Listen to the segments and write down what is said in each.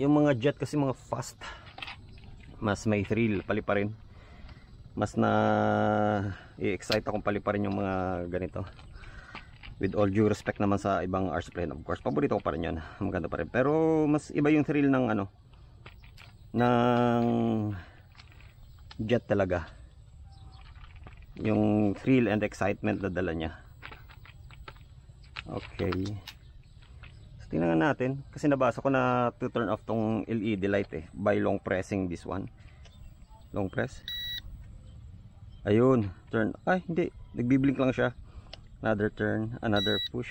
yung mga jet kasi mga fast, mas may thrill paliparin. Mas na i-excite akong paliparin yung mga ganito. With all due respect naman sa ibang RC plane, of course paborito ko pa rin yun, maganda pa rin, pero mas iba yung thrill ng ano, ng jet talaga, yung thrill and excitement na dala niya. Okay, so, tingnan natin kasi nabasa ko na to turn off tong LED light by long pressing this one. Long press, ayun, turn, ay hindi, nagbiblink lang siya. Another turn, another push.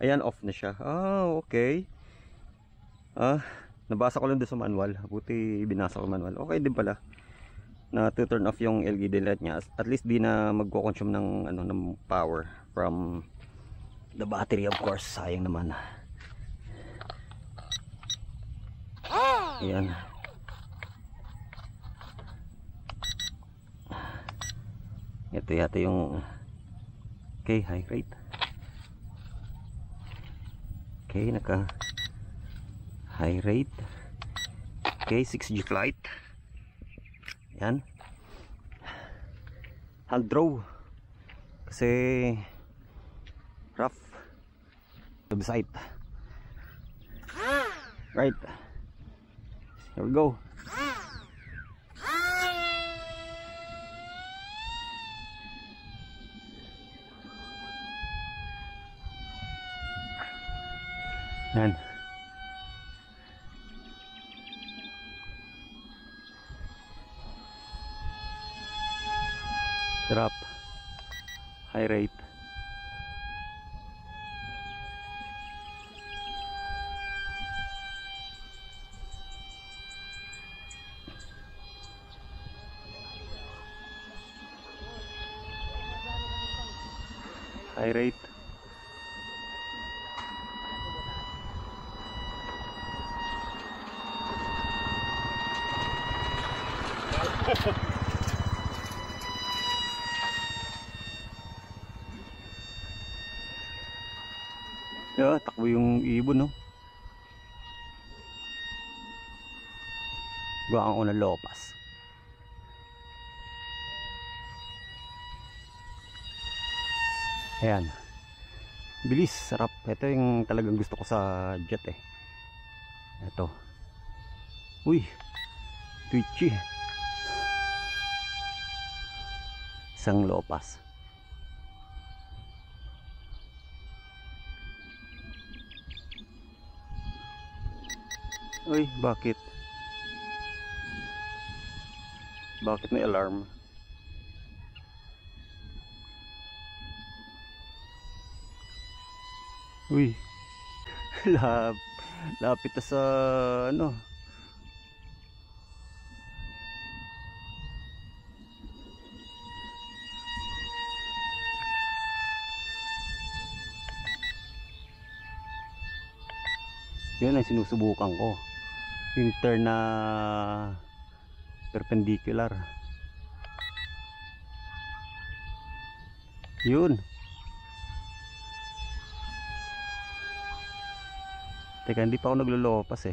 Ayan, off na siya. Okay. Nabasa ko lang doon sa manual. Buti binasa ko manual. Okay din pala na to turn off yung LED light niya. At least di na magko-consume ng ano, ng power from the battery, of course. Sayang naman. Ayan. Ito yata yung okay, high rate. Okay, naka high rate. Okay, 6G flight. Yan. Hand draw. Kasi rough website. Right. Here we go. Yan. Drop. High rate. High rate. Yeah, takbo yung ibon, no? Gawa ko na lopas. Ayan. Bilis, sarap. Ito yung talagang gusto ko sa jet Ito. Uy, twitchy. Isang lopas. Uy, bakit? Bakit may alarm? Uy. Lapit na sa ano. Yun ang sinusubukan ko. Yung turn na perpendicular. Yun. Teka, hindi pa ako naglolopas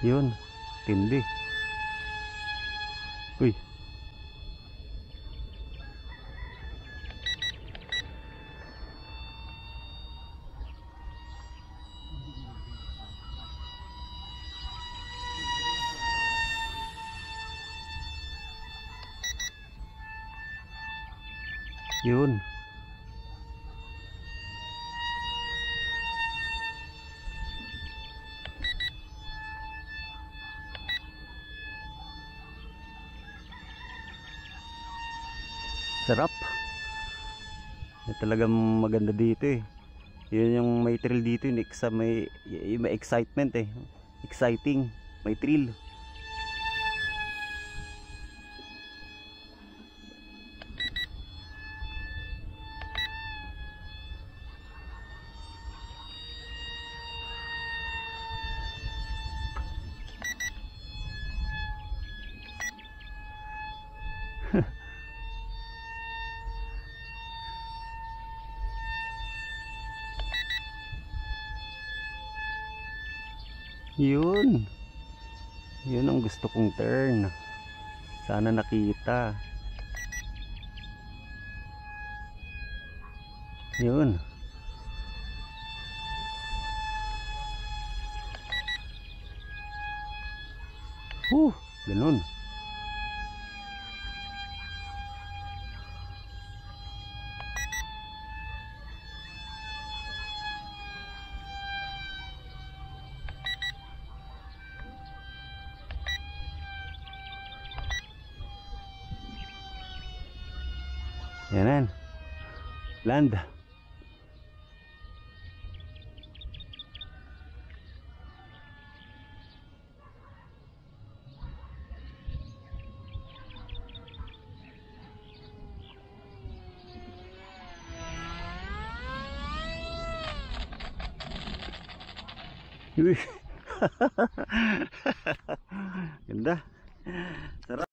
Yun. Tindi. Uy. Yun. Sarap. Talagang maganda dito Yun yung may thrill dito, may excitement Exciting, may thrill. Yun. Yun ang gusto kong turn. Sana nakita. Yun. Ganun. Yan. Land. Ganda.